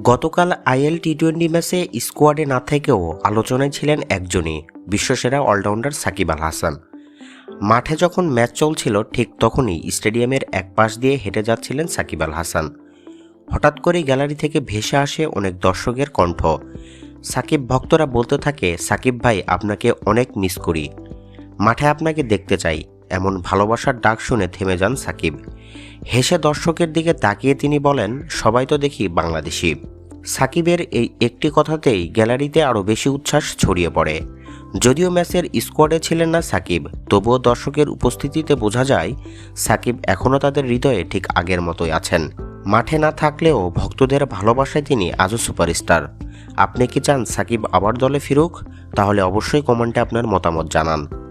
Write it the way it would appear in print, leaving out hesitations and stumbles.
গতকাল আইএল টি-20 ম্যাচে স্কোয়াডে না থেকেও আলোচনায় ছিলেন একজনই, বিশ্বসেরা অলরাউন্ডার সাকিব আল হাসান। মাঠে যখন ম্যাচ চলছিল ঠিক তখনই স্টেডিয়ামের এক পাশ দিয়ে হেঁটে যাচ্ছিলেন সাকিব আল হাসান। হঠাৎ করেই গ্যালারি থেকে ভেসে আসে অনেক দর্শকের কণ্ঠ। সাকিব ভক্তরা বলতে থাকে, সাকিব ভাই আপনাকে অনেক মিস করি, মাঠে আপনাকে দেখতে চাই। এমন ভালোবাসার ডাক শুনে থেমে যান সাকিব। হেসে দর্শকের দিকে তাকিয়ে তিনি বলেন, সবাই তো দেখি বাংলাদেশি। সাকিবের এই একটি কথাতেই গ্যালারিতে আরও বেশি উচ্ছ্বাস ছড়িয়ে পড়ে। যদিও ম্যাচের স্কোয়াডে ছিলেন না সাকিব, তবুও দর্শকের উপস্থিতিতে বোঝা যায় সাকিব এখনও তাদের হৃদয়ে ঠিক আগের মতোই আছেন। মাঠে না থাকলেও ভক্তদের ভালোবাসায় তিনি আজও সুপারস্টার। আপনি কি চান সাকিব আবার দলে ফিরুক? তাহলে অবশ্যই কমেন্টে আপনার মতামত জানান।